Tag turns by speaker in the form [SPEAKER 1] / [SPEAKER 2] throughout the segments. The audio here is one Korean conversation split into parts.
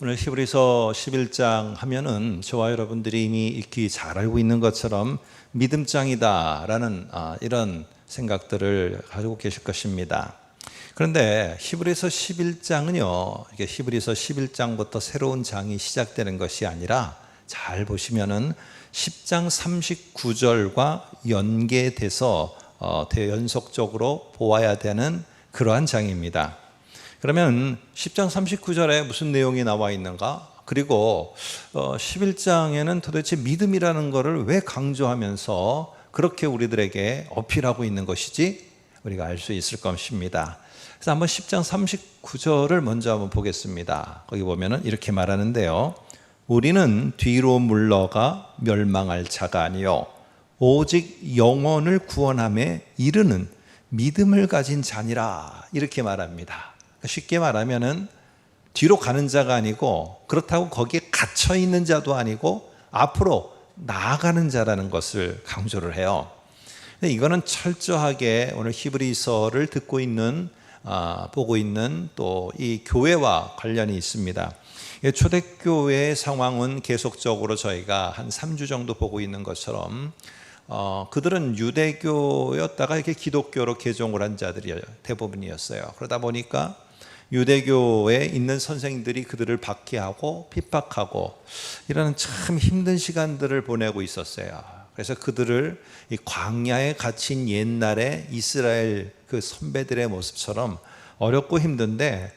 [SPEAKER 1] 오늘 히브리서 11장 하면은 저와 여러분들이 이미 익히 잘 알고 있는 것처럼 믿음장이다라는 이런 생각들을 가지고 계실 것입니다. 그런데 히브리서 11장은요, 이게 히브리서 11장부터 새로운 장이 시작되는 것이 아니라 잘 보시면은 10장 39절과 연계돼서 연속적으로 보아야 되는 그러한 장입니다. 그러면 10장 39절에 무슨 내용이 나와 있는가? 그리고 11장에는 도대체 믿음이라는 것을 왜 강조하면서 그렇게 우리들에게 어필하고 있는 것이지? 우리가 알 수 있을 것입니다. 그래서 한번 10장 39절을 먼저 한번 보겠습니다. 거기 보면은 이렇게 말하는데요. 우리는 뒤로 물러가 멸망할 자가 아니요 오직 영혼을 구원함에 이르는 믿음을 가진 자니라, 이렇게 말합니다. 쉽게 말하면은 뒤로 가는 자가 아니고, 그렇다고 거기에 갇혀 있는 자도 아니고 앞으로 나아가는 자라는 것을 강조를 해요. 이거는 철저하게 오늘 히브리서를 듣고 있는 보고 있는 또 이 교회와 관련이 있습니다. 초대교회의 상황은 계속적으로 저희가 한 3주 정도 보고 있는 것처럼 그들은 유대교였다가 이렇게 기독교로 개종을 한 자들이 대부분이었어요. 그러다 보니까 유대교에 있는 선생들이 그들을 박해하고 핍박하고 이런 참 힘든 시간들을 보내고 있었어요. 그래서 그들을 이 광야에 갇힌 옛날의 이스라엘 그 선배들의 모습처럼 어렵고 힘든데,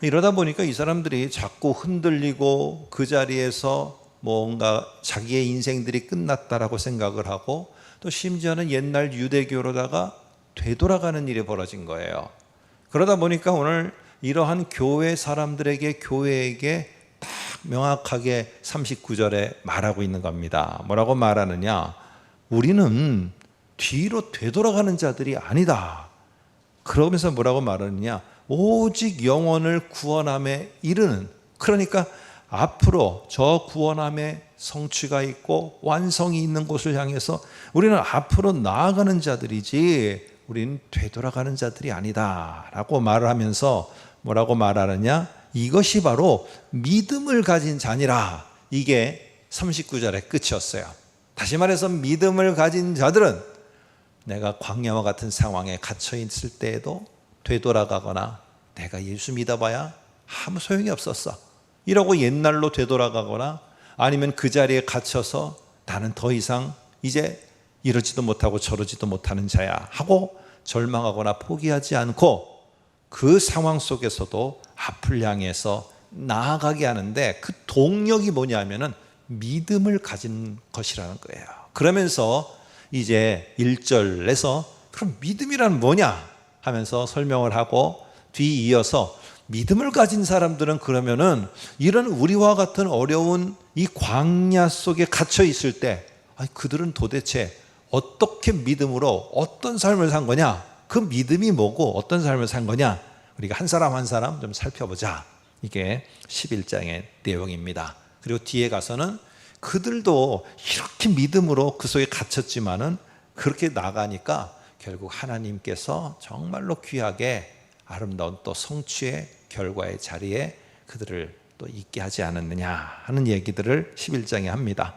[SPEAKER 1] 이러다 보니까 이 사람들이 자꾸 흔들리고 그 자리에서 뭔가 자기의 인생들이 끝났다라고 생각을 하고, 또 심지어는 옛날 유대교로다가 되돌아가는 일이 벌어진 거예요. 그러다 보니까 오늘 이러한 교회 사람들에게, 교회에게 딱 명확하게 39절에 말하고 있는 겁니다. 뭐라고 말하느냐? 우리는 뒤로 되돌아가는 자들이 아니다. 그러면서 뭐라고 말하느냐? 오직 영혼을 구원함에 이르는, 그러니까 앞으로 저 구원함의 성취가 있고 완성이 있는 곳을 향해서 우리는 앞으로 나아가는 자들이지 우리는 되돌아가는 자들이 아니다 라고 말을 하면서 뭐라고 말하느냐? 이것이 바로 믿음을 가진 자니라. 이게 39절의 끝이었어요. 다시 말해서 믿음을 가진 자들은 내가 광야와 같은 상황에 갇혀 있을 때에도 되돌아가거나 내가 예수 믿어봐야 아무 소용이 없었어 이러고 옛날로 되돌아가거나, 아니면 그 자리에 갇혀서 나는 더 이상 이제 이러지도 못하고 저러지도 못하는 자야 하고 절망하거나 포기하지 않고 그 상황 속에서도 앞을 향해서 나아가게 하는데, 그 동력이 뭐냐면은 믿음을 가진 것이라는 거예요. 그러면서 이제 1절에서 그럼 믿음이란 뭐냐 하면서 설명을 하고 뒤이어서 믿음을 가진 사람들은 그러면은 이런 우리와 같은 어려운 이 광야 속에 갇혀 있을 때 그들은 도대체 어떻게 믿음으로 어떤 삶을 산 거냐, 그 믿음이 뭐고 어떤 삶을 산 거냐, 우리가 한 사람 한 사람 좀 살펴보자. 이게 11장의 내용입니다. 그리고 뒤에 가서는 그들도 이렇게 믿음으로 그 속에 갇혔지만은 그렇게 나가니까 결국 하나님께서 정말로 귀하게 아름다운 또 성취의 결과의 자리에 그들을 또 있게 하지 않았느냐 하는 얘기들을 11장에 합니다.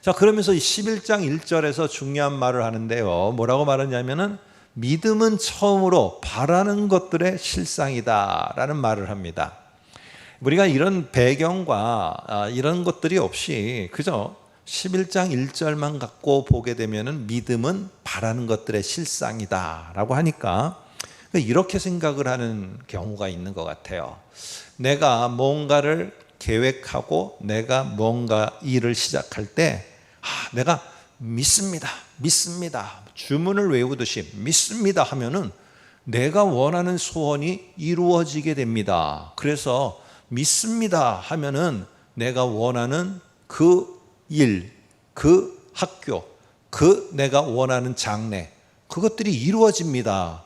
[SPEAKER 1] 자, 그러면서 11장 1절에서 중요한 말을 하는데요. 뭐라고 말하냐면은 믿음은 처음으로 바라는 것들의 실상이다 라는 말을 합니다. 우리가 이런 배경과 이런 것들이 없이 그저 11장 1절만 갖고 보게 되면은 믿음은 바라는 것들의 실상이다 라고 하니까 이렇게 생각을 하는 경우가 있는 것 같아요. 내가 뭔가를 계획하고 내가 뭔가 일을 시작할 때 내가 믿습니다 주문을 외우듯이 믿습니다 하면은 내가 원하는 소원이 이루어지게 됩니다. 그래서 믿습니다 하면은 내가 원하는 그 일, 그 학교, 그 내가 원하는 장래, 그것들이 이루어집니다.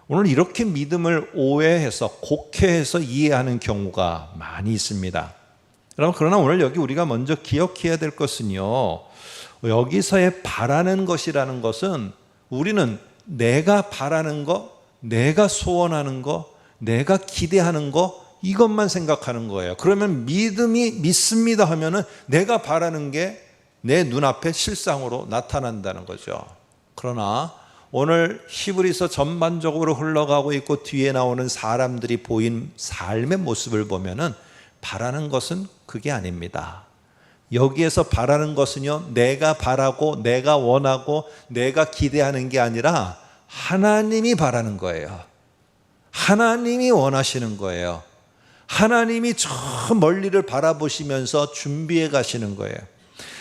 [SPEAKER 1] 오늘 이렇게 믿음을 오해해서 곡해해서 이해하는 경우가 많이 있습니다. 그러나 오늘 여기 우리가 먼저 기억해야 될 것은요, 여기서의 바라는 것이라는 것은 우리는 내가 바라는 거, 내가 소원하는 거, 내가 기대하는 거, 이것만 생각하는 거예요. 그러면 믿음이 믿습니다 하면은 내가 바라는 게 내 눈앞에 실상으로 나타난다는 거죠. 그러나 오늘 히브리서 전반적으로 흘러가고 있고 뒤에 나오는 사람들이 보인 삶의 모습을 보면은 바라는 것은 그게 아닙니다. 여기에서 바라는 것은요, 내가 바라고 내가 원하고 내가 기대하는 게 아니라 하나님이 바라는 거예요. 하나님이 원하시는 거예요. 하나님이 저 멀리를 바라보시면서 준비해 가시는 거예요.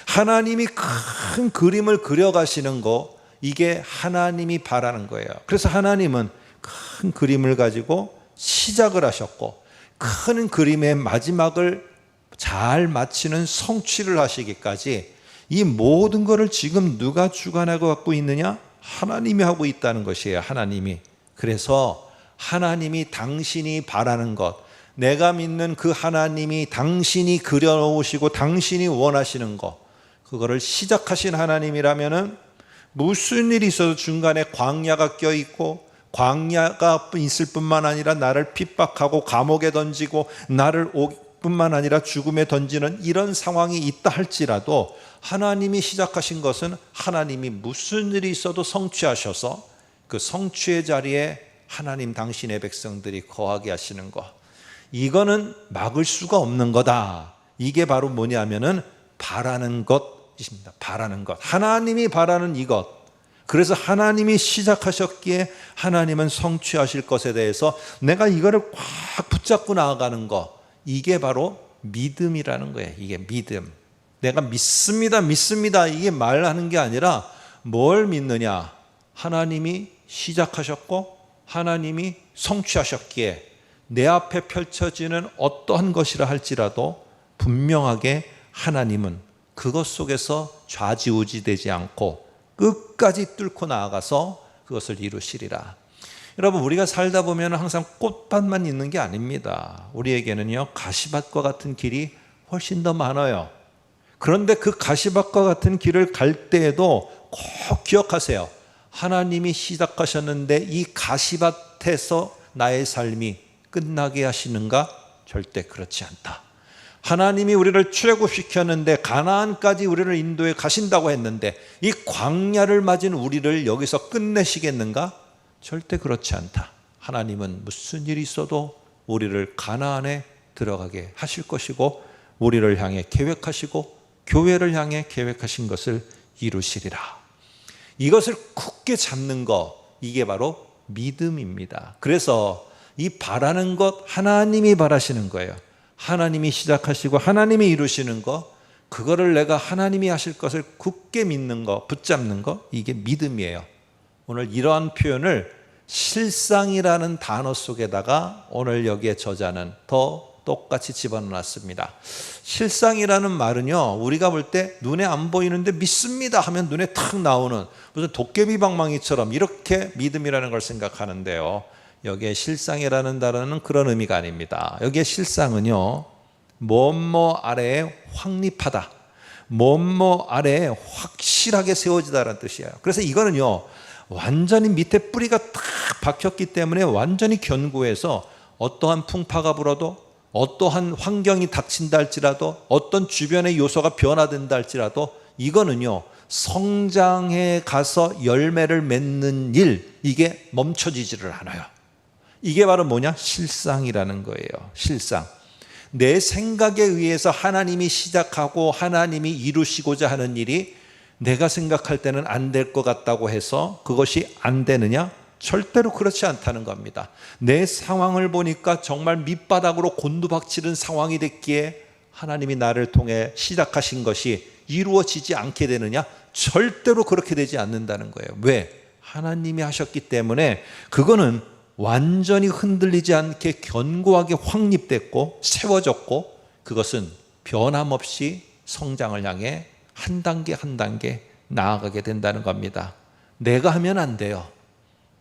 [SPEAKER 1] 하나님이 큰 그림을 그려 가시는 거, 이게 하나님이 바라는 거예요. 그래서 하나님은 큰 그림을 가지고 시작을 하셨고 큰 그림의 마지막을 잘 마치는 성취를 하시기까지 이 모든 것을 지금 누가 주관하고 갖고 있느냐? 하나님이 하고 있다는 것이에요. 하나님이. 그래서 하나님이 당신이 바라는 것, 내가 믿는 그 하나님이 당신이 그려놓으시고 당신이 원하시는 것, 그거를 시작하신 하나님이라면은 무슨 일이 있어도 중간에 광야가 껴있고 광야가 있을 뿐만 아니라 나를 핍박하고 감옥에 던지고 나를 뿐만 아니라 죽음에 던지는 이런 상황이 있다 할지라도 하나님이 시작하신 것은 하나님이 무슨 일이 있어도 성취하셔서 그 성취의 자리에 하나님 당신의 백성들이 거하게 하시는 것, 이거는 막을 수가 없는 거다. 이게 바로 뭐냐면은 바라는 것입니다. 바라는 것, 하나님이 바라는 이것. 그래서 하나님이 시작하셨기에 하나님은 성취하실 것에 대해서 내가 이거를 꽉 붙잡고 나아가는 것, 이게 바로 믿음이라는 거예요. 이게 믿음. 내가 믿습니다, 믿습니다 이게 말하는 게 아니라 뭘 믿느냐? 하나님이 시작하셨고 하나님이 성취하셨기에 내 앞에 펼쳐지는 어떠한 것이라 할지라도 분명하게 하나님은 그것 속에서 좌지우지되지 않고 끝까지 뚫고 나아가서 그것을 이루시리라. 여러분, 우리가 살다 보면 항상 꽃밭만 있는 게 아닙니다. 우리에게는요, 가시밭과 같은 길이 훨씬 더 많아요. 그런데 그 가시밭과 같은 길을 갈 때에도 꼭 기억하세요. 하나님이 시작하셨는데 이 가시밭에서 나의 삶이 끝나게 하시는가? 절대 그렇지 않다. 하나님이 우리를 출애굽시켰는데 가나안까지 우리를 인도해 가신다고 했는데 이 광야를 맞은 우리를 여기서 끝내시겠는가? 절대 그렇지 않다. 하나님은 무슨 일이 있어도 우리를 가나안에 들어가게 하실 것이고 우리를 향해 계획하시고 교회를 향해 계획하신 것을 이루시리라. 이것을 굳게 잡는 것, 이게 바로 믿음입니다. 그래서 이 바라는 것, 하나님이 바라시는 거예요. 하나님이 시작하시고 하나님이 이루시는 것, 그거를 내가 하나님이 하실 것을 굳게 믿는 것, 붙잡는 것, 이게 믿음이에요. 오늘 이러한 표현을 실상이라는 단어 속에다가 오늘 여기에 저자는 더 똑같이 집어넣었습니다. 실상이라는 말은요, 우리가 볼 때 눈에 안 보이는데 믿습니다 하면 눈에 탁 나오는 무슨 도깨비 방망이처럼 이렇게 믿음이라는 걸 생각하는데요, 여기에 실상이라는 단어는 그런 의미가 아닙니다. 여기에 실상은요, 뭐뭐 아래에 확립하다, 뭐뭐 아래에 확실하게 세워지다라는 뜻이에요. 그래서 이거는요, 완전히 밑에 뿌리가 딱 박혔기 때문에 완전히 견고해서 어떠한 풍파가 불어도, 어떠한 환경이 닥친다 할지라도, 어떤 주변의 요소가 변화된다 할지라도 이거는요, 성장해 가서 열매를 맺는 일, 이게 멈춰지지를 않아요. 이게 바로 뭐냐? 실상이라는 거예요. 실상. 내 생각에 의해서 하나님이 시작하고 하나님이 이루시고자 하는 일이 내가 생각할 때는 안 될 것 같다고 해서 그것이 안 되느냐? 절대로 그렇지 않다는 겁니다. 내 상황을 보니까 정말 밑바닥으로 곤두박치는 상황이 됐기에 하나님이 나를 통해 시작하신 것이 이루어지지 않게 되느냐? 절대로 그렇게 되지 않는다는 거예요. 왜? 하나님이 하셨기 때문에 그거는 완전히 흔들리지 않게 견고하게 확립됐고 세워졌고, 그것은 변함없이 성장을 향해 한 단계 한 단계 나아가게 된다는 겁니다. 내가 하면 안 돼요.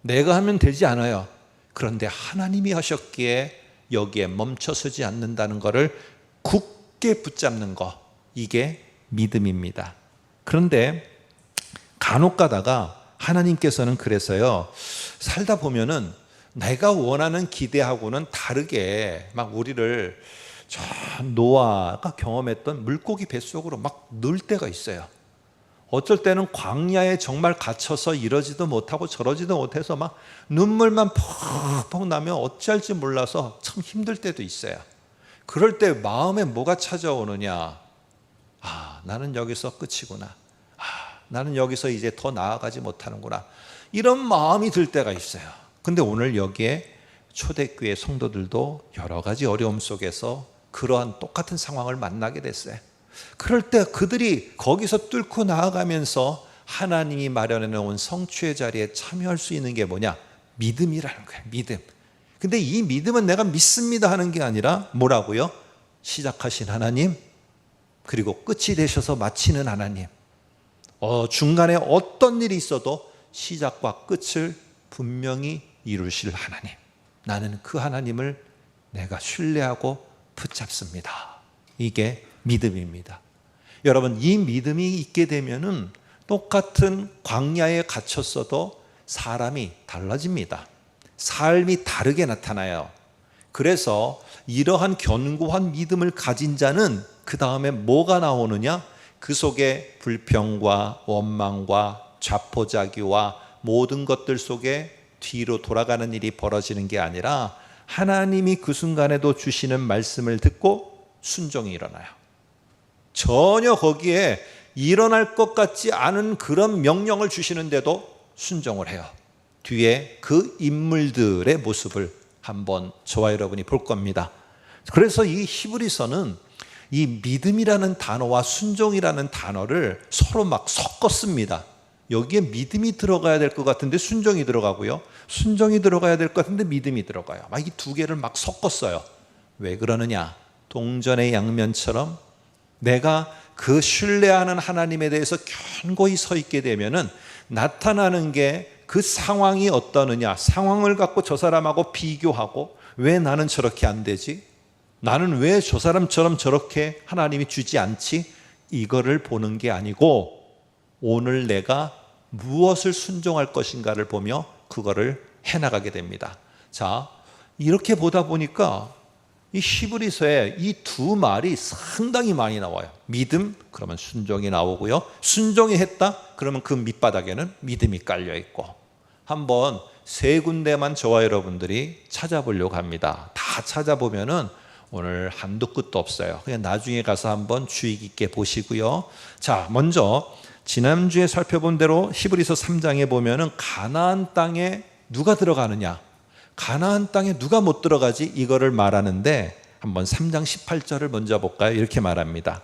[SPEAKER 1] 내가 하면 되지 않아요. 그런데 하나님이 하셨기에 여기에 멈춰서지 않는다는 것을 굳게 붙잡는 것, 이게 믿음입니다. 그런데 간혹 가다가 하나님께서는 그래서요, 살다 보면은 내가 원하는 기대하고는 다르게 막 우리를 저 노아가 경험했던 물고기 뱃속으로 막 넣을 때가 있어요. 어쩔 때는 광야에 정말 갇혀서 이러지도 못하고 저러지도 못해서 막 눈물만 퍽퍽 나면 어찌할지 몰라서 참 힘들 때도 있어요. 그럴 때 마음에 뭐가 찾아오느냐? 나는 여기서 끝이구나. 나는 여기서 이제 더 나아가지 못하는구나. 이런 마음이 들 때가 있어요. 근데 오늘 여기에 초대교회 성도들도 여러 가지 어려움 속에서 그러한 똑같은 상황을 만나게 됐어요. 그럴 때 그들이 거기서 뚫고 나아가면서 하나님이 마련해 놓은 성취의 자리에 참여할 수 있는 게 뭐냐? 믿음이라는 거예요. 믿음. 근데 이 믿음은 내가 믿습니다 하는 게 아니라 뭐라고요? 시작하신 하나님, 그리고 끝이 되셔서 마치는 하나님. 중간에 어떤 일이 있어도 시작과 끝을 분명히 이루실 하나님. 나는 그 하나님을 내가 신뢰하고 붙잡습니다. 이게 믿음입니다. 여러분, 이 믿음이 있게 되면은 똑같은 광야에 갇혔어도 사람이 달라집니다. 삶이 다르게 나타나요. 그래서 이러한 견고한 믿음을 가진 자는 그 다음에 뭐가 나오느냐? 그 속에 불평과 원망과 자포자기와 모든 것들 속에 뒤로 돌아가는 일이 벌어지는 게 아니라 하나님이 그 순간에도 주시는 말씀을 듣고 순종이 일어나요. 전혀 거기에 일어날 것 같지 않은 그런 명령을 주시는데도 순종을 해요. 뒤에 그 인물들의 모습을 한번 저와 여러분이 볼 겁니다. 그래서 이 히브리서는 이 믿음이라는 단어와 순종이라는 단어를 서로 막 섞었습니다. 여기에 믿음이 들어가야 될 것 같은데 순종이 들어가고요, 순종이 들어가야 될 것 같은데 믿음이 들어가요. 막 이 두 개를 막 섞었어요. 왜 그러느냐? 동전의 양면처럼 내가 그 신뢰하는 하나님에 대해서 견고히 서 있게 되면은 나타나는 게 그 상황이 어떠느냐, 상황을 갖고 저 사람하고 비교하고 왜 나는 저렇게 안 되지? 나는 왜 저 사람처럼 저렇게 하나님이 주지 않지? 이거를 보는 게 아니고 오늘 내가 무엇을 순종할 것인가를 보며 그거를 해나가게 됩니다. 자, 이렇게 보다 보니까 이 히브리서에 이 두 말이 상당히 많이 나와요. 믿음, 그러면 순종이 나오고요. 순종이 했다, 그러면 그 밑바닥에는 믿음이 깔려 있고. 한번 세 군데만 저와 여러분들이 찾아보려고 합니다. 다 찾아보면은 오늘 한도 끝도 없어요. 그냥 나중에 가서 한번 주의 깊게 보시고요. 자, 먼저 지난주에 살펴본 대로 히브리서 3장에 보면은 가나안 땅에 누가 들어가느냐, 가나안 땅에 누가 못 들어가지, 이거를 말하는데 한번 3장 18절을 먼저 볼까요? 이렇게 말합니다.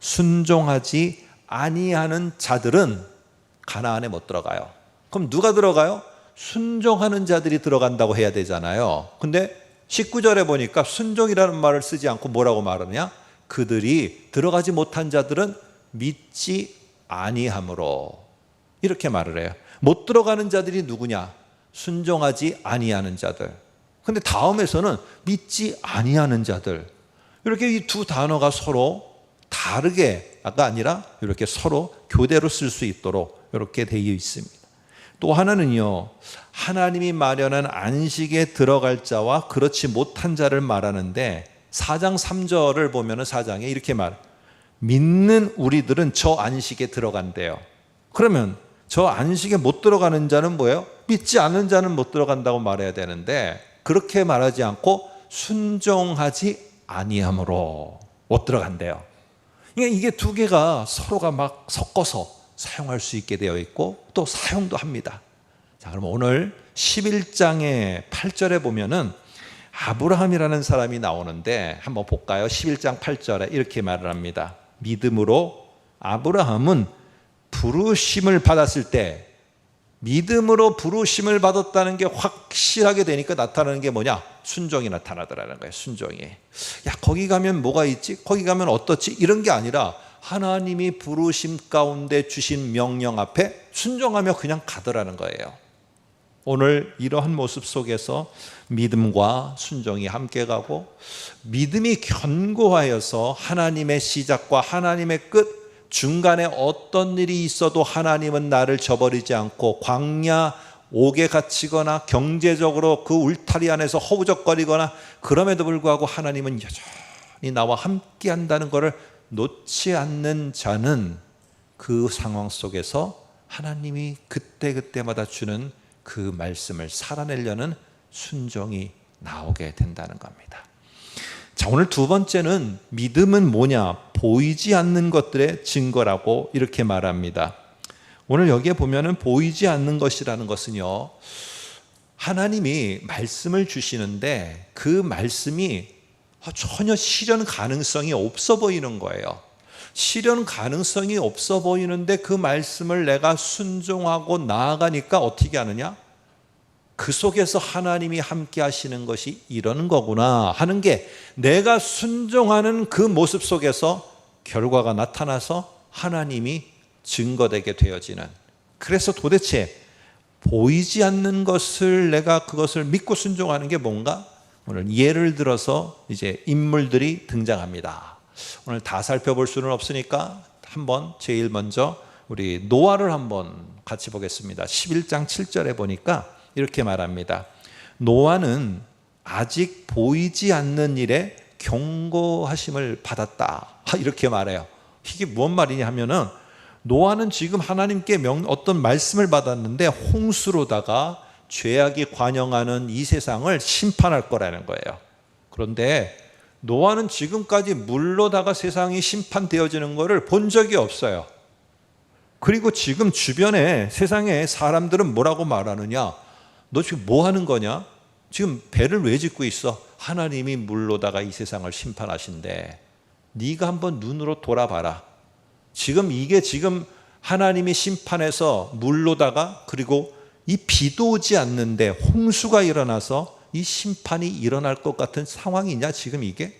[SPEAKER 1] 순종하지 아니하는 자들은 가나안에 못 들어가요. 그럼 누가 들어가요? 순종하는 자들이 들어간다고 해야 되잖아요. 근데 19절에 보니까 순종이라는 말을 쓰지 않고 뭐라고 말하냐? 그들이 들어가지 못한 자들은 믿지 아니함으로, 이렇게 말을 해요. 못 들어가는 자들이 누구냐? 순종하지 아니하는 자들. 근데 다음에서는 믿지 아니하는 자들. 이렇게 이 두 단어가 서로 다르게가 아니라 이렇게 서로 교대로 쓸 수 있도록 이렇게 되어 있습니다. 또 하나는요, 하나님이 마련한 안식에 들어갈 자와 그렇지 못한 자를 말하는데 4장 3절을 보면은 4장에 이렇게 믿는 우리들은 저 안식에 들어간대요. 그러면 저 안식에 못 들어가는 자는 뭐예요? 믿지 않는 자는 못 들어간다고 말해야 되는데 그렇게 말하지 않고 순종하지 아니함으로 못 들어간대요. 그러니까 이게 두 개가 서로가 막 섞어서 사용할 수 있게 되어 있고 또 사용도 합니다. 자, 그럼 오늘 11장의 8절에 보면은 아브라함이라는 사람이 나오는데 한번 볼까요? 11장 8절에 이렇게 말을 합니다. 믿음으로 아브라함은 부르심을 받았을 때, 믿음으로 부르심을 받았다는 게 확실하게 되니까 나타나는 게 뭐냐? 순종이 나타나더라는 거예요. 순종이. 야, 거기 가면 뭐가 있지? 거기 가면 어떻지? 이런 게 아니라 하나님이 부르심 가운데 주신 명령 앞에 순종하며 그냥 가더라는 거예요. 오늘 이러한 모습 속에서 믿음과 순종이 함께 가고, 믿음이 견고하여서 하나님의 시작과 하나님의 끝, 중간에 어떤 일이 있어도 하나님은 나를 저버리지 않고 광야 옥에 갇히거나 경제적으로 그 울타리 안에서 허우적거리거나 그럼에도 불구하고 하나님은 여전히 나와 함께 한다는 것을 놓지 않는 자는 그 상황 속에서 하나님이 그때그때마다 주는 그 말씀을 살아내려는 순종이 나오게 된다는 겁니다. 자, 오늘 두 번째는 믿음은 뭐냐? 보이지 않는 것들의 증거라고 이렇게 말합니다. 오늘 여기에 보면은 보이지 않는 것이라는 것은요, 하나님이 말씀을 주시는데 그 말씀이 전혀 실현 가능성이 없어 보이는 거예요. 실현 가능성이 없어 보이는데 그 말씀을 내가 순종하고 나아가니까 어떻게 하느냐? 그 속에서 하나님이 함께 하시는 것이 이러는 거구나 하는 게 내가 순종하는 그 모습 속에서 결과가 나타나서 하나님이 증거되게 되어지는, 그래서 도대체 보이지 않는 것을 내가 그것을 믿고 순종하는 게 뭔가? 오늘 예를 들어서 이제 인물들이 등장합니다. 오늘 다 살펴볼 수는 없으니까 한번 제일 먼저 우리 노아를 한번 같이 보겠습니다. 11장 7절에 보니까 이렇게 말합니다. 노아는 아직 보이지 않는 일에 경고하심을 받았다, 이렇게 말해요. 이게 무슨 말이냐 하면은 노아는 지금 하나님께 어떤 말씀을 받았는데 홍수로다가 죄악이 관영하는 이 세상을 심판할 거라는 거예요. 그런데 노아는 지금까지 물로다가 세상이 심판되어지는 것을 본 적이 없어요. 그리고 지금 주변에 세상에 사람들은 뭐라고 말하느냐? 너 지금 뭐 하는 거냐? 지금 배를 왜 짓고 있어? 하나님이 물로다가 이 세상을 심판하신대. 네가 한번 눈으로 돌아봐라. 지금 이게 지금 하나님이 심판해서 물로다가, 그리고 이 비도 오지 않는데 홍수가 일어나서 이 심판이 일어날 것 같은 상황이냐? 지금 이게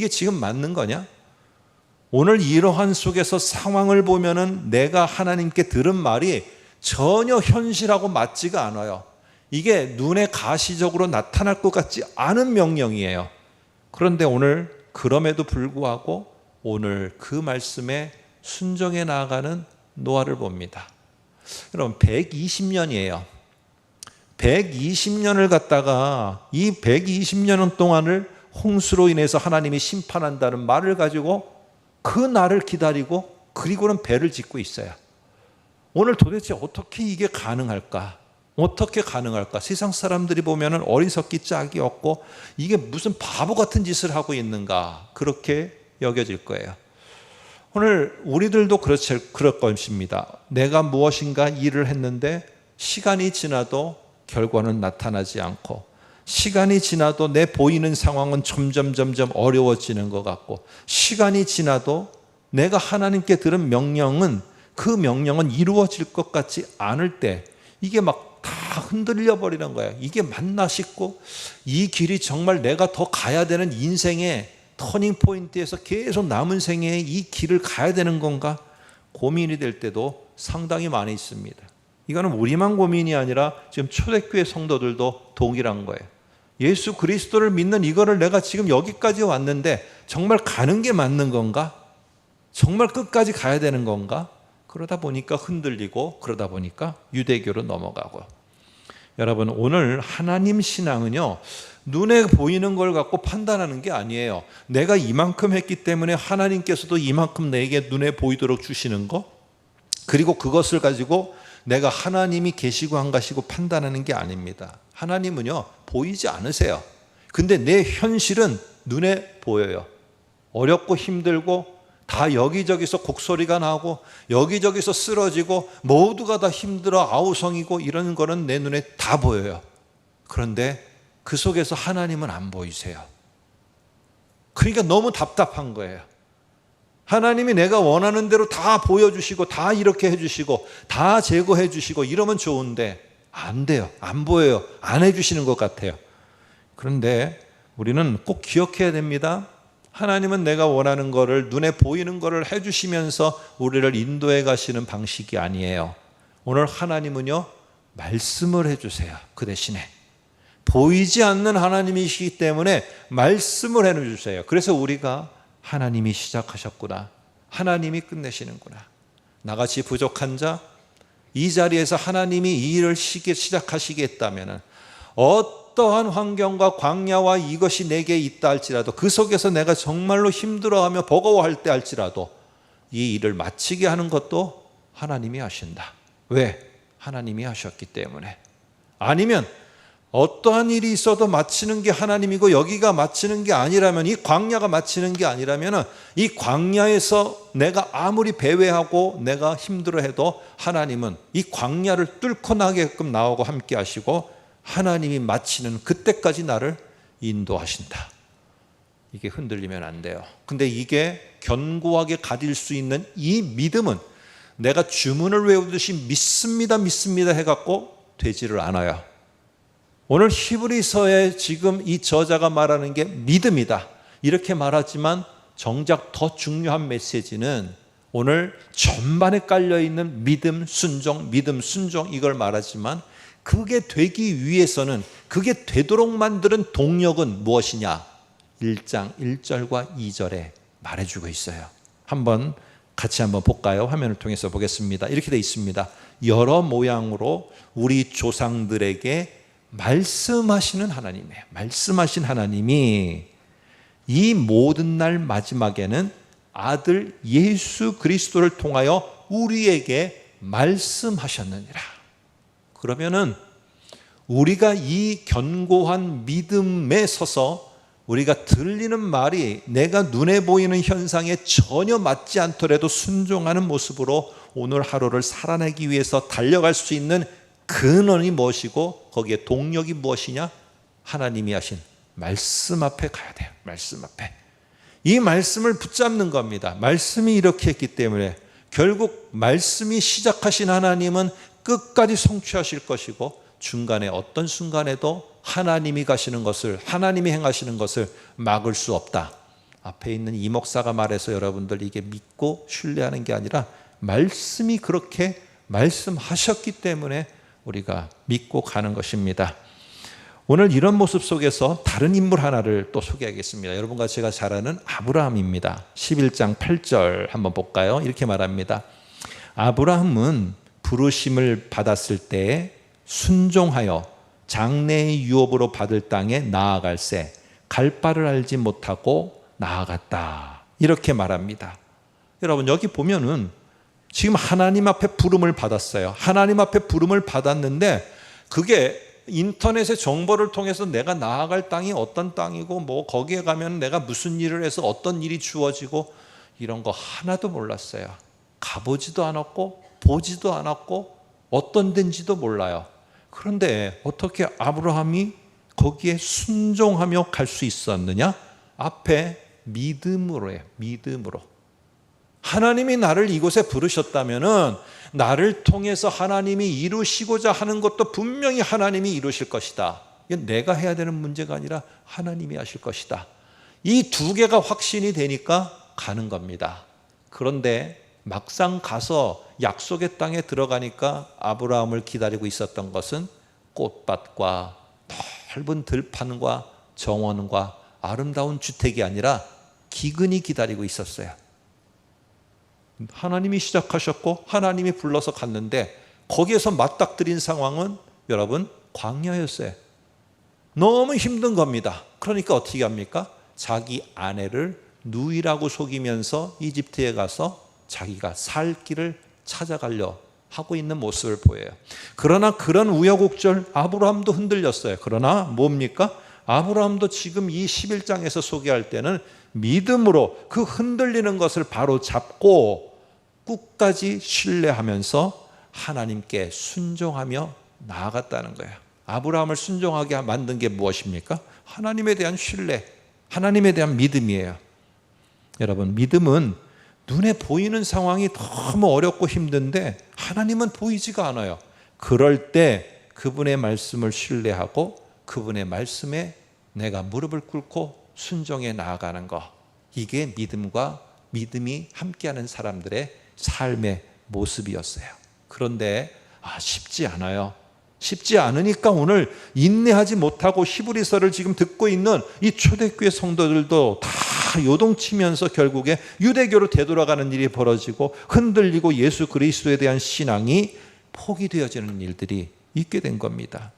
[SPEAKER 1] 지금 맞는 거냐? 오늘 이러한 속에서 상황을 보면은 내가 하나님께 들은 말이 전혀 현실하고 맞지가 않아요. 이게 눈에 가시적으로 나타날 것 같지 않은 명령이에요. 그런데 오늘 그럼에도 불구하고 오늘 그 말씀에 순종해 나아가는 노아를 봅니다. 여러분 120년이에요. 120년을 갖다가 이 120년 동안을 홍수로 인해서 하나님이 심판한다는 말을 가지고 그 날을 기다리고 그리고는 배를 짓고 있어요. 오늘 도대체 어떻게 이게 가능할까? 어떻게 가능할까? 세상 사람들이 보면은 어리석기 짝이 없고 이게 무슨 바보 같은 짓을 하고 있는가? 그렇게 여겨질 거예요. 오늘 우리들도 그럴 것입니다. 내가 무엇인가 일을 했는데 시간이 지나도 결과는 나타나지 않고, 시간이 지나도 내 보이는 상황은 점점 어려워지는 것 같고, 시간이 지나도 내가 하나님께 들은 명령은 그 명령은 이루어질 것 같지 않을 때 이게 막 다 흔들려 버리는 거예요. 이게 맞나 싶고, 이 길이 정말 내가 더 가야 되는 인생의 터닝 포인트에서 계속 남은 생에 이 길을 가야 되는 건가 고민이 될 때도 상당히 많이 있습니다. 이거는 우리만 고민이 아니라 지금 초대교회 성도들도 동일한 거예요. 예수 그리스도를 믿는 이거를 내가 지금 여기까지 왔는데 정말 가는 게 맞는 건가? 정말 끝까지 가야 되는 건가? 그러다 보니까 흔들리고, 그러다 보니까 유대교로 넘어가고. 여러분, 오늘 하나님 신앙은요, 눈에 보이는 걸 갖고 판단하는 게 아니에요. 내가 이만큼 했기 때문에 하나님께서도 이만큼 내게 눈에 보이도록 주시는 거, 그리고 그것을 가지고 내가 하나님이 계시고 안 가시고 판단하는 게 아닙니다. 하나님은요, 보이지 않으세요. 근데 내 현실은 눈에 보여요. 어렵고 힘들고 다 여기저기서 곡소리가 나고 여기저기서 쓰러지고 모두가 다 힘들어 아우성이고 이런 거는 내 눈에 다 보여요. 그런데 그 속에서 하나님은 안 보이세요. 그러니까 너무 답답한 거예요. 하나님이 내가 원하는 대로 다 보여주시고 다 이렇게 해주시고 다 제거해 주시고 이러면 좋은데 안 돼요. 안 보여요. 안 해주시는 것 같아요. 그런데 우리는 꼭 기억해야 됩니다. 하나님은 내가 원하는 거를, 눈에 보이는 거를 해주시면서 우리를 인도해 가시는 방식이 아니에요. 오늘 하나님은요, 말씀을 해주세요. 그 대신에 보이지 않는 하나님이시기 때문에 말씀을 해주세요. 그래서 우리가 하나님이 시작하셨구나, 하나님이 끝내시는구나, 나같이 부족한 자, 이 자리에서 하나님이 이 일을 시작하시겠다면 어떠한 환경과 광야와 이것이 내게 있다 할지라도 그 속에서 내가 정말로 힘들어하며 버거워할 때 할지라도 이 일을 마치게 하는 것도 하나님이 하신다. 왜? 하나님이 하셨기 때문에. 아니면 어떠한 일이 있어도 마치는 게 하나님이고 여기가 마치는 게 아니라면, 이 광야가 마치는 게 아니라면 이 광야에서 내가 아무리 배회하고 내가 힘들어해도 하나님은 이 광야를 뚫고 나게끔 나오고 함께 하시고 하나님이 마치는 그때까지 나를 인도하신다. 이게 흔들리면 안 돼요. 근데 이게 견고하게 가질 수 있는 이 믿음은 내가 주문을 외우듯이 믿습니다 해갖고 되지를 않아요. 오늘 히브리서에 지금 이 저자가 말하는 게 믿음이다 이렇게 말하지만 정작 더 중요한 메시지는 오늘 전반에 깔려있는 믿음, 순종 이걸 말하지만 그게 되기 위해서는, 그게 되도록 만드는 동력은 무엇이냐? 1장 1절과 2절에 말해주고 있어요. 같이 한번 볼까요? 화면을 통해서 보겠습니다. 이렇게 되어 있습니다. 여러 모양으로 우리 조상들에게 말씀하시는 하나님이에요. 말씀하신 하나님이 이 모든 날 마지막에는 아들 예수 그리스도를 통하여 우리에게 말씀하셨느니라. 그러면은 우리가 이 견고한 믿음에 서서 우리가 들리는 말이 내가 눈에 보이는 현상에 전혀 맞지 않더라도 순종하는 모습으로 오늘 하루를 살아내기 위해서 달려갈 수 있는 근원이 무엇이고 거기에 동력이 무엇이냐? 하나님이 하신 말씀 앞에 가야 돼요. 말씀 앞에. 이 말씀을 붙잡는 겁니다. 말씀이 이렇게 했기 때문에 결국 말씀이 시작하신 하나님은 끝까지 성취하실 것이고 중간에 어떤 순간에도 하나님이 가시는 것을, 하나님이 행하시는 것을 막을 수 없다. 앞에 있는 이 목사가 말해서 여러분들 이게 믿고 신뢰하는 게 아니라 말씀이 그렇게 말씀하셨기 때문에 우리가 믿고 가는 것입니다. 오늘 이런 모습 속에서 다른 인물 하나를 또 소개하겠습니다. 여러분과 제가 잘 아는 아브라함입니다. 11장 8절 한번 볼까요? 이렇게 말합니다. 아브라함은 부르심을 받았을 때 순종하여 장래의 유업으로 받을 땅에 나아갈새 갈 바를 알지 못하고 나아갔다. 이렇게 말합니다. 여러분 여기 보면은 지금 하나님 앞에 부름을 받았어요. 하나님 앞에 부름을 받았는데 그게 인터넷의 정보를 통해서 내가 나아갈 땅이 어떤 땅이고 뭐 거기에 가면 내가 무슨 일을 해서 어떤 일이 주어지고 이런 거 하나도 몰랐어요. 가보지도 않았고 보지도 않았고 어떤 데인지도 몰라요. 그런데 어떻게 아브라함이 거기에 순종하며 갈 수 있었느냐? 앞에 믿음으로예요. 믿음으로. 하나님이 나를 이곳에 부르셨다면은 나를 통해서 하나님이 이루시고자 하는 것도 분명히 하나님이 이루실 것이다. 이건 내가 해야 되는 문제가 아니라 하나님이 하실 것이다. 이 두 개가 확신이 되니까 가는 겁니다. 그런데 막상 가서 약속의 땅에 들어가니까 아브라함을 기다리고 있었던 것은 꽃밭과 넓은 들판과 정원과 아름다운 주택이 아니라 기근이 기다리고 있었어요. 하나님이 시작하셨고 하나님이 불러서 갔는데 거기에서 맞닥뜨린 상황은 여러분 광야였어요. 너무 힘든 겁니다. 그러니까 어떻게 합니까? 자기 아내를 누이라고 속이면서 이집트에 가서 자기가 살 길을 찾아가려 하고 있는 모습을 보여요. 그러나 그런 우여곡절 아브라함도 흔들렸어요. 그러나 뭡니까? 아브라함도 지금 이 11장에서 소개할 때는 믿음으로 그 흔들리는 것을 바로 잡고 끝까지 신뢰하면서 하나님께 순종하며 나아갔다는 거예요. 아브라함을 순종하게 만든 게 무엇입니까? 하나님에 대한 신뢰, 하나님에 대한 믿음이에요. 여러분 믿음은 눈에 보이는 상황이 너무 어렵고 힘든데 하나님은 보이지가 않아요. 그럴 때 그분의 말씀을 신뢰하고 그분의 말씀에 내가 무릎을 꿇고 순종해 나아가는 것, 이게 믿음이 함께하는 사람들의 삶의 모습이었어요. 그런데 쉽지 않아요. 쉽지 않으니까 오늘 인내하지 못하고 히브리서를 지금 듣고 있는 이 초대교회 성도들도 다 요동치면서 결국에 유대교로 되돌아가는 일이 벌어지고 흔들리고 예수 그리스도에 대한 신앙이 포기되어지는 일들이 있게 된 겁니다.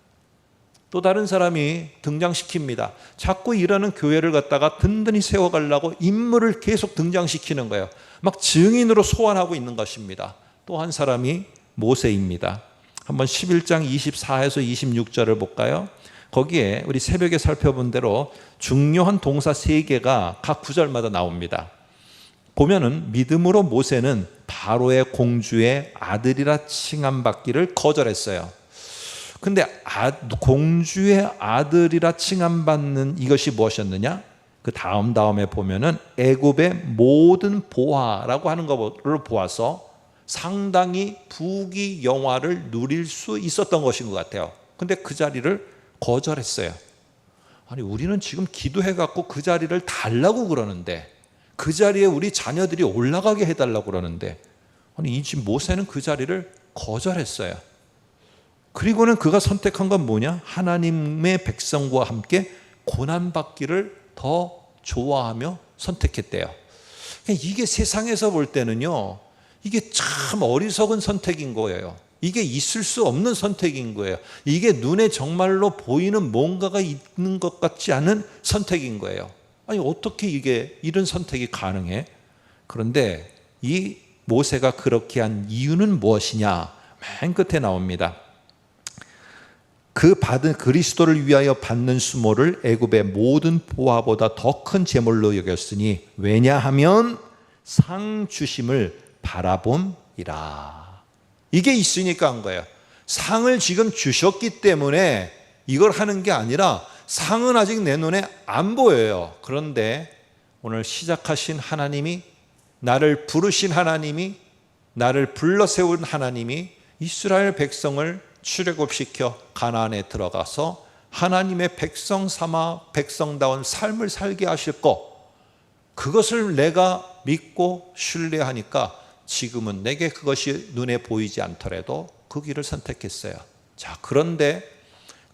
[SPEAKER 1] 또 다른 사람이 등장시킵니다. 자꾸 일하는 교회를 갖다가 든든히 세워가려고 인물을 계속 등장시키는 거예요. 막 증인으로 소환하고 있는 것입니다. 또 한 사람이 모세입니다. 한번 11장 24에서 26절을 볼까요? 거기에 우리 새벽에 살펴본 대로 중요한 동사 3개가 각 구절마다 나옵니다. 보면은 믿음으로 모세는 바로의 공주의 아들이라 칭함받기를 거절했어요. 근데 공주의 아들이라 칭함받는 이것이 무엇이었느냐? 그 다음에 보면은 애굽의 모든 보화라고 하는 것을 보아서 상당히 부귀영화를 누릴 수 있었던 것인 것 같아요. 근데 그 자리를 거절했어요. 아니, 우리는 지금 기도해갖고 그 자리를 달라고 그러는데, 그 자리에 우리 자녀들이 올라가게 해달라고 그러는데, 아니, 이 집 모세는 그 자리를 거절했어요. 그리고는 그가 선택한 건 뭐냐? 하나님의 백성과 함께 고난받기를 더 좋아하며 선택했대요. 이게 세상에서 볼 때는요, 이게 참 어리석은 선택인 거예요. 이게 있을 수 없는 선택인 거예요. 이게 눈에 정말로 보이는 뭔가가 있는 것 같지 않은 선택인 거예요. 아니, 어떻게 이런 선택이 가능해? 그런데 이 모세가 그렇게 한 이유는 무엇이냐? 맨 끝에 나옵니다. 그 받은 그리스도를 위하여 받는 수모를 애굽의 모든 보화보다 더 큰 제물로 여겼으니 왜냐하면 상 주심을 바라봄이라. 이게 있으니까 한 거예요. 상을 지금 주셨기 때문에 이걸 하는 게 아니라 상은 아직 내 눈에 안 보여요. 그런데 오늘 시작하신 하나님이, 나를 부르신 하나님이, 나를 불러 세운 하나님이 이스라엘 백성을 출애굽시켜 가나안에 들어가서 하나님의 백성 삼아 백성다운 삶을 살게 하실 것, 그것을 내가 믿고 신뢰하니까 지금은 내게 그것이 눈에 보이지 않더라도 그 길을 선택했어요. 자, 그런데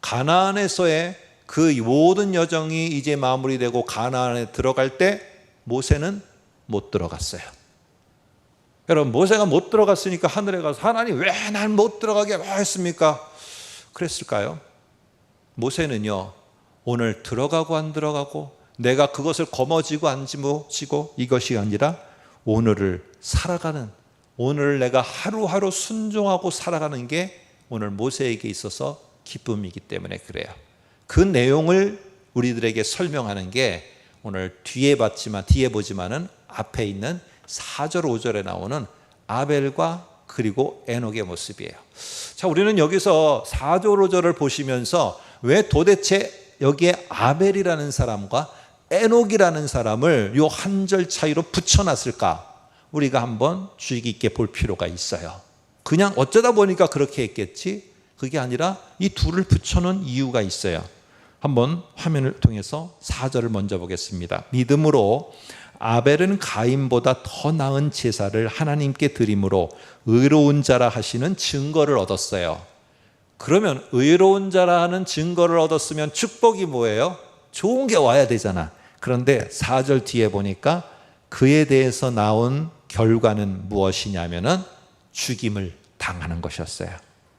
[SPEAKER 1] 가나안에서의 그 모든 여정이 이제 마무리되고 가나안에 들어갈 때 모세는 못 들어갔어요. 여러분, 모세가 못 들어갔으니까 하늘에 가서 하나님 왜 날 못 들어가게 했습니까? 그랬을까요? 모세는요, 오늘 들어가고 안 들어가고 내가 그것을 거머쥐고 안 쥐고 이것이 아니라 오늘을 살아가는, 오늘 내가 하루하루 순종하고 살아가는 게 오늘 모세에게 있어서 기쁨이기 때문에 그래요. 그 내용을 우리들에게 설명하는 게 오늘 뒤에 보지만은 앞에 있는 4절 5절에 나오는 아벨과 그리고 에녹의 모습이에요. 자, 우리는 여기서 4절 5절을 보시면서 왜 도대체 여기에 아벨이라는 사람과 에녹이라는 사람을 요 한 절 차이로 붙여놨을까? 우리가 한번 주의 깊게 볼 필요가 있어요. 그냥 어쩌다 보니까 그렇게 했겠지? 그게 아니라 이 둘을 붙여놓은 이유가 있어요. 한번 화면을 통해서 4절을 먼저 보겠습니다. 믿음으로 아벨은 가인보다 더 나은 제사를 하나님께 드림으로 의로운 자라 하시는 증거를 얻었어요. 그러면 의로운 자라 하는 증거를 얻었으면 축복이 뭐예요? 좋은 게 와야 되잖아. 그런데 4절 뒤에 보니까 그에 대해서 나온 결과는 무엇이냐면은 죽임을 당하는 것이었어요.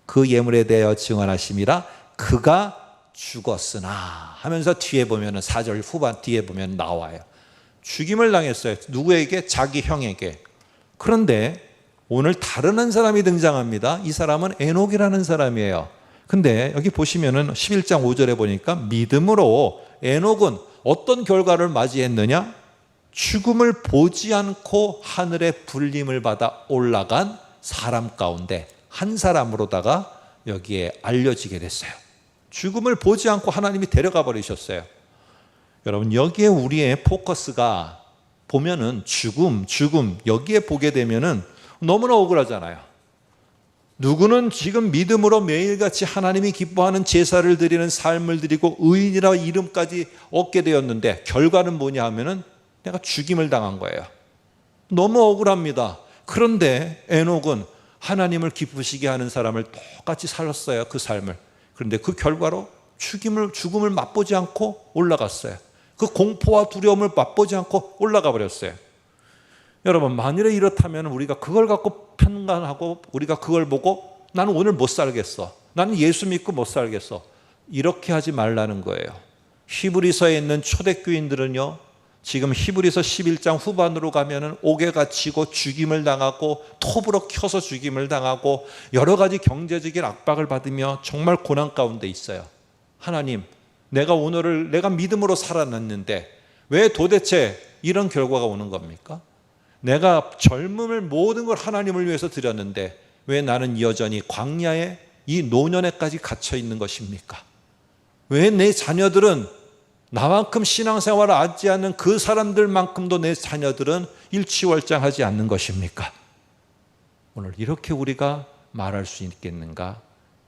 [SPEAKER 1] 그 예물에 대하여 증언하심이라 그가 죽었으나 하면서 뒤에 보면은 4절 후반 뒤에 보면 나와요. 죽임을 당했어요. 누구에게? 자기 형에게. 그런데 오늘 다른 한 사람이 등장합니다. 이 사람은 에녹이라는 사람이에요. 근데 여기 보시면은 11장 5절에 보니까 믿음으로 에녹은 어떤 결과를 맞이했느냐? 죽음을 보지 않고 하늘에 불림을 받아 올라간 사람 가운데 한 사람으로다가 여기에 알려지게 됐어요. 죽음을 보지 않고 하나님이 데려가 버리셨어요. 여러분, 여기에 우리의 포커스가 보면은 죽음 여기에 보게 되면은 너무나 억울하잖아요. 누구는 지금 믿음으로 매일같이 하나님이 기뻐하는 제사를 드리는 삶을 드리고 의인이라 이름까지 얻게 되었는데 결과는 뭐냐 하면은 내가 죽임을 당한 거예요. 너무 억울합니다. 그런데 에녹은 하나님을 기쁘시게 하는 사람을 똑같이 살았어요. 그 삶을. 그런데 그 결과로 죽음을 맛보지 않고 올라갔어요. 그 공포와 두려움을 맛보지 않고 올라가 버렸어요. 여러분, 만일에 이렇다면 우리가 그걸 갖고 편간하고 우리가 그걸 보고 나는 오늘 못 살겠어. 나는 예수 믿고 못 살겠어. 이렇게 하지 말라는 거예요. 히브리서에 있는 초대교인들은요, 지금 히브리서 11장 후반으로 가면은 옥에 갇히고 죽임을 당하고 톱으로 켜서 죽임을 당하고 여러 가지 경제적인 압박을 받으며 정말 고난 가운데 있어요. 하나님, 내가 믿음으로 살아났는데 왜 도대체 이런 결과가 오는 겁니까? 내가 젊음을 모든 걸 하나님을 위해서 드렸는데 왜 나는 여전히 광야에 이 노년에까지 갇혀 있는 것입니까? 왜 내 자녀들은 나만큼 신앙생활을 하지 않는 그 사람들만큼도 내 자녀들은 일취월장하지 않는 것입니까? 오늘 이렇게 우리가 말할 수 있겠는가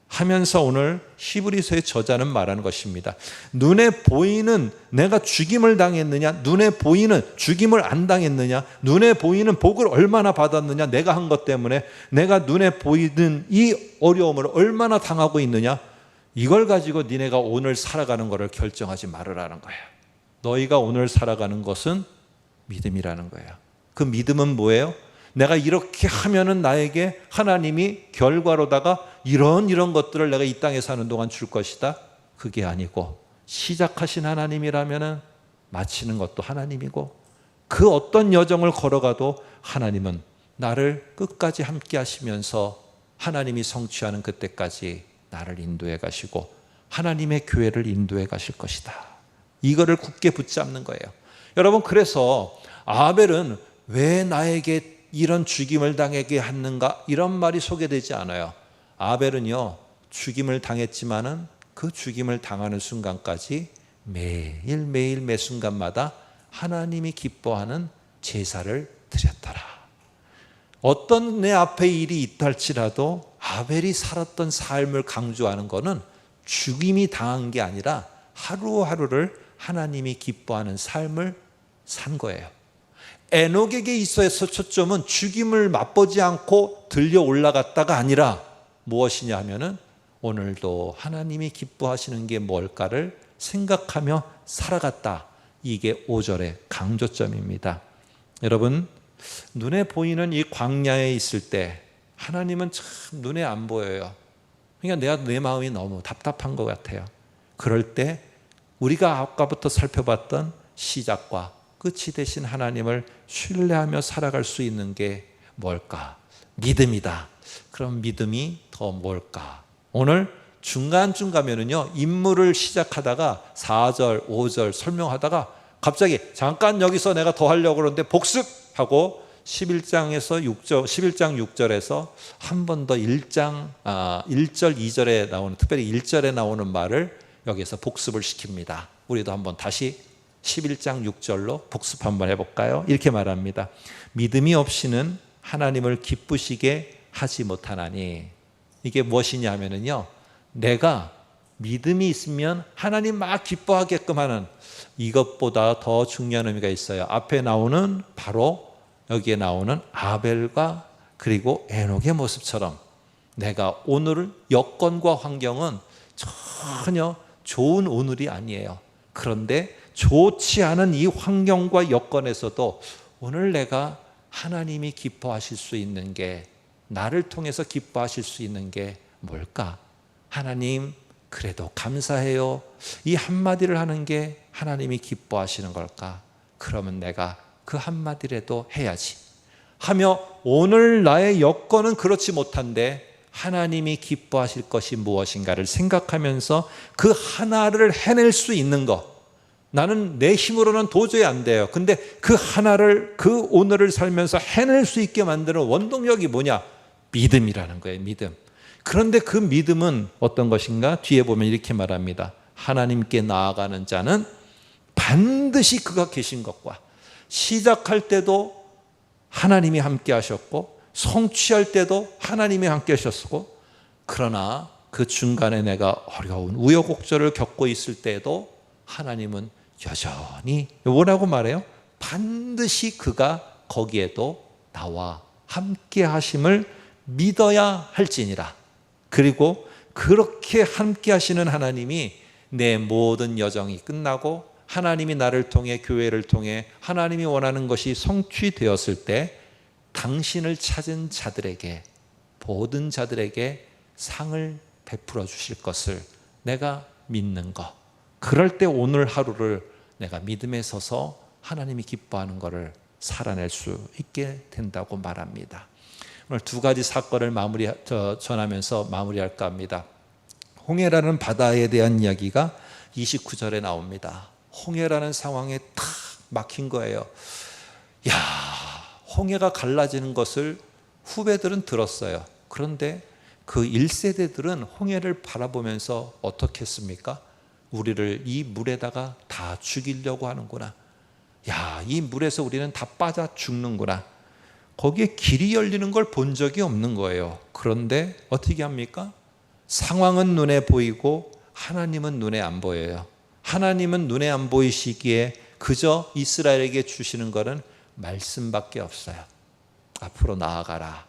[SPEAKER 1] 하면서 오늘 히브리서의 저자는 말하는 것입니다. 눈에 보이는 내가 죽임을 당했느냐, 눈에 보이는 죽임을 안 당했느냐, 눈에 보이는 복을 얼마나 받았느냐, 내가 한 것 때문에 내가 눈에 보이는 이 어려움을 얼마나 당하고 있느냐, 이걸 가지고 니네가 오늘 살아가는 것을 결정하지 말으라는 거예요. 너희가 오늘 살아가는 것은 믿음이라는 거예요. 그 믿음은 뭐예요? 내가 이렇게 하면은 나에게 하나님이 결과로다가 이런 것들을 내가 이 땅에 사는 동안 줄 것이다. 그게 아니고 시작하신 하나님이라면은 마치는 것도 하나님이고 그 어떤 여정을 걸어가도 하나님은 나를 끝까지 함께 하시면서 하나님이 성취하는 그때까지 나를 인도해 가시고 하나님의 교회를 인도해 가실 것이다. 이거를 굳게 붙잡는 거예요. 여러분, 그래서 아벨은 왜 나에게 이런 죽임을 당하게 했는가 이런 말이 소개되지 않아요. 아벨은요, 죽임을 당했지만은 그 죽임을 당하는 순간까지 매일매일 매 순간마다 하나님이 기뻐하는 제사를 드렸더라. 어떤 내 앞에 일이 있다 할지라도 아벨이 살았던 삶을 강조하는 것은 죽임이 당한 게 아니라 하루하루를 하나님이 기뻐하는 삶을 산 거예요. 에녹에게 있어서 초점은 죽임을 맛보지 않고 들려 올라갔다가 아니라 무엇이냐 하면은 오늘도 하나님이 기뻐하시는 게 뭘까를 생각하며 살아갔다. 이게 5절의 강조점입니다. 여러분, 눈에 보이는 이 광야에 있을 때 하나님은 참 눈에 안 보여요. 그러니까 내 마음이 너무 답답한 것 같아요. 그럴 때 우리가 아까부터 살펴봤던 시작과 끝이 되신 하나님을 신뢰하며 살아갈 수 있는 게 뭘까? 믿음이다. 그럼 믿음이 더 뭘까? 오늘 중간쯤 가면은요, 인물을 시작하다가 4절, 5절 설명하다가 갑자기 잠깐 여기서 내가 더 하려고 그러는데 복습하고 11장 6절에서 한 번 더 1절, 2절에 나오는, 특별히 1절에 나오는 말을 여기서 복습을 시킵니다. 우리도 한번 다시 11장 6절로 복습 한번 해볼까요? 이렇게 말합니다. 믿음이 없이는 하나님을 기쁘시게 하지 못하나니. 이게 무엇이냐 하면은요, 내가 믿음이 있으면 하나님 막 기뻐하게끔 하는, 이것보다 더 중요한 의미가 있어요. 앞에 나오는 바로 여기에 나오는 아벨과 그리고 에녹의 모습처럼 내가 오늘 여건과 환경은 전혀 좋은 오늘이 아니에요. 그런데 좋지 않은 이 환경과 여건에서도 오늘 내가 하나님이 기뻐하실 수 있는 게, 나를 통해서 기뻐하실 수 있는 게 뭘까? 하나님, 그래도 감사해요. 이 한마디를 하는 게 하나님이 기뻐하시는 걸까? 그러면 내가 그 한마디라도 해야지 하며, 오늘 나의 여건은 그렇지 못한데 하나님이 기뻐하실 것이 무엇인가를 생각하면서 그 하나를 해낼 수 있는 것, 나는 내 힘으로는 도저히 안 돼요. 근데 그 하나를, 그 오늘을 살면서 해낼 수 있게 만드는 원동력이 뭐냐? 믿음이라는 거예요. 믿음. 그런데 그 믿음은 어떤 것인가? 뒤에 보면 이렇게 말합니다. 하나님께 나아가는 자는 반드시 그가 계신 것과, 시작할 때도 하나님이 함께 하셨고 성취할 때도 하나님이 함께 하셨고, 그러나 그 중간에 내가 어려운 우여곡절을 겪고 있을 때에도 하나님은 여전히 뭐라고 말해요? 반드시 그가 거기에도 나와 함께 하심을 믿어야 할지니라. 그리고 그렇게 함께 하시는 하나님이 내 모든 여정이 끝나고 하나님이 나를 통해, 교회를 통해 하나님이 원하는 것이 성취되었을 때 당신을 찾은 자들에게, 모든 자들에게 상을 베풀어 주실 것을 내가 믿는 것. 그럴 때 오늘 하루를 내가 믿음에 서서 하나님이 기뻐하는 것을 살아낼 수 있게 된다고 말합니다. 오늘 두 가지 사건을 전하면서 마무리할까 합니다. 홍해라는 바다에 대한 이야기가 29절에 나옵니다. 홍해라는 상황에 탁 막힌 거예요. 야, 홍해가 갈라지는 것을 후배들은 들었어요. 그런데 그 1세대들은 홍해를 바라보면서 어떻게 했습니까? 우리를 이 물에다가 다 죽이려고 하는구나. 야, 이 물에서 우리는 다 빠져 죽는구나. 거기에 길이 열리는 걸 본 적이 없는 거예요. 그런데 어떻게 합니까? 상황은 눈에 보이고 하나님은 눈에 안 보여요. 하나님은 눈에 안 보이시기에 그저 이스라엘에게 주시는 것은 말씀밖에 없어요. 앞으로 나아가라.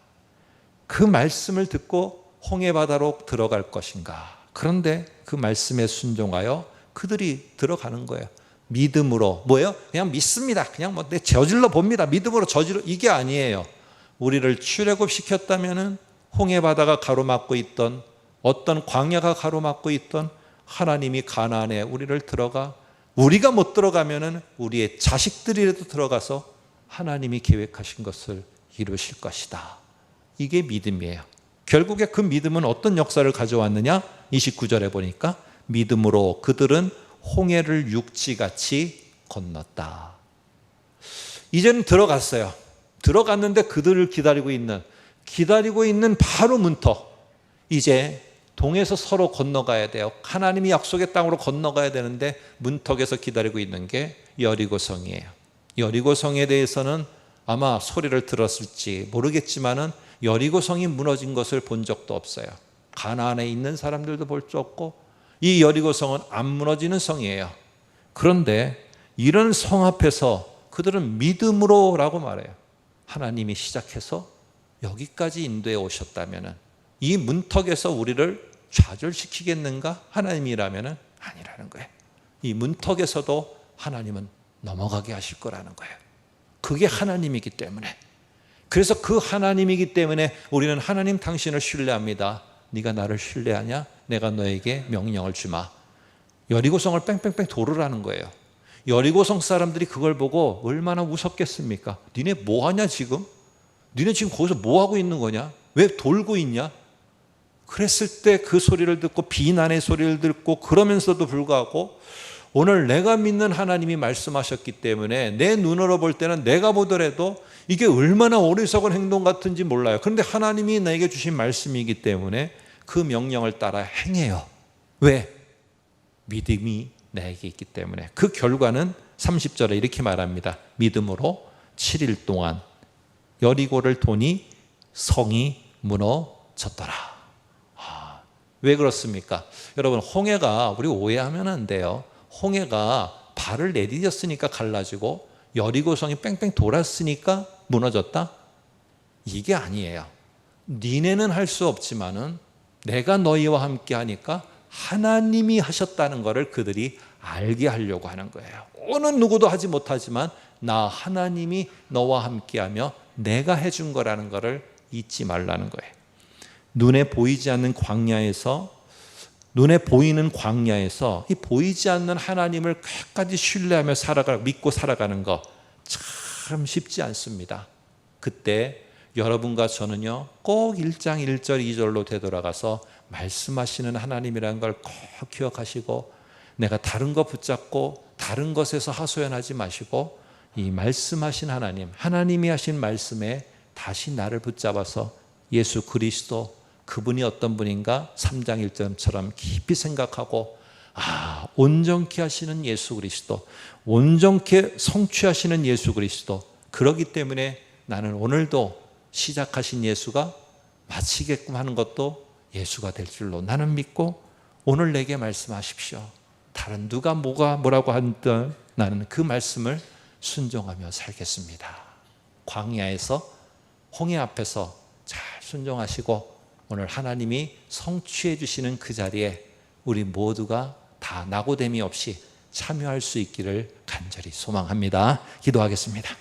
[SPEAKER 1] 그 말씀을 듣고 홍해바다로 들어갈 것인가. 그런데 그 말씀에 순종하여 그들이 들어가는 거예요. 믿음으로. 뭐예요? 그냥 믿습니다. 그냥 내 저질러 봅니다. 믿음으로 저질러. 이게 아니에요. 우리를 출애굽시켰다면은 홍해바다가 가로막고 있던, 어떤 광야가 가로막고 있던, 하나님이 가나안에 우리를 들어가, 우리가 못 들어가면은 우리의 자식들이라도 들어가서 하나님이 계획하신 것을 이루실 것이다. 이게 믿음이에요. 결국에 그 믿음은 어떤 역사를 가져왔느냐? 29절에 보니까 믿음으로 그들은 홍해를 육지같이 건넜다. 이제는 들어갔어요. 들어갔는데 그들을 기다리고 있는 바로 문턱. 이제 동에서 서로 건너가야 돼요. 하나님이 약속의 땅으로 건너가야 되는데 문턱에서 기다리고 있는 게 여리고성이에요. 여리고성에 대해서는 아마 소리를 들었을지 모르겠지만은 여리고성이 무너진 것을 본 적도 없어요. 가나안에 있는 사람들도 볼 수 없고, 이 여리고성은 안 무너지는 성이에요. 그런데 이런 성 앞에서 그들은 믿음으로라고 말해요. 하나님이 시작해서 여기까지 인도해 오셨다면 이 문턱에서 우리를 좌절시키겠는가? 하나님이라면 아니라는 거예요. 이 문턱에서도 하나님은 넘어가게 하실 거라는 거예요. 그게 하나님이기 때문에. 그래서 그 하나님이기 때문에 우리는 하나님 당신을 신뢰합니다. 네가 나를 신뢰하냐? 내가 너에게 명령을 주마. 여리고성을 뺑뺑뺑 돌으라는 거예요. 여리고성 사람들이 그걸 보고 얼마나 웃었겠습니까? 니네 뭐하냐 지금? 니네 지금 거기서 뭐하고 있는 거냐? 왜 돌고 있냐? 그랬을 때 그 소리를 듣고 비난의 소리를 듣고 그러면서도 불구하고 오늘 내가 믿는 하나님이 말씀하셨기 때문에 내 눈으로 볼 때는 내가 보더라도 이게 얼마나 어리석은 행동 같은지 몰라요. 그런데 하나님이 나에게 주신 말씀이기 때문에 그 명령을 따라 행해요. 왜? 믿음이 나에게 있기 때문에. 그 결과는 30절에 이렇게 말합니다. 믿음으로 7일 동안 여리고를 도니 성이 무너졌더라. 왜 그렇습니까? 여러분, 홍해가, 우리 오해하면 안 돼요. 홍해가 발을 내디뎠으니까 갈라지고 여리고성이 뺑뺑 돌았으니까 무너졌다? 이게 아니에요. 니네는 할 수 없지만은 내가 너희와 함께 하니까 하나님이 하셨다는 것을 그들이 알게 하려고 하는 거예요. 어느 누구도 하지 못하지만 나 하나님이 너와 함께하며 내가 해준 거라는 것을 잊지 말라는 거예요. 눈에 보이지 않는 광야에서, 눈에 보이는 광야에서 이 보이지 않는 하나님을 끝까지 신뢰하며 믿고 살아가는 거 참 쉽지 않습니다. 그때 여러분과 저는요, 꼭 1장 1절 2절로 되돌아가서 말씀하시는 하나님이라는 걸 꼭 기억하시고, 내가 다른 거 붙잡고 다른 것에서 하소연하지 마시고 이 말씀하신 하나님, 하나님이 하신 말씀에 다시 나를 붙잡아서 예수 그리스도, 그분이 어떤 분인가 3장 1절처럼 깊이 생각하고, 온전케 하시는 예수 그리스도, 온전케 성취하시는 예수 그리스도, 그러기 때문에 나는 오늘도 시작하신 예수가 마치게끔 하는 것도 예수가 될 줄로 나는 믿고, 오늘 내게 말씀하십시오. 다른 누가 뭐라고 하든 나는 그 말씀을 순종하며 살겠습니다. 광야에서, 홍해 앞에서 잘 순종하시고 오늘 하나님이 성취해 주시는 그 자리에 우리 모두가 다 낙오됨이 없이 참여할 수 있기를 간절히 소망합니다. 기도하겠습니다.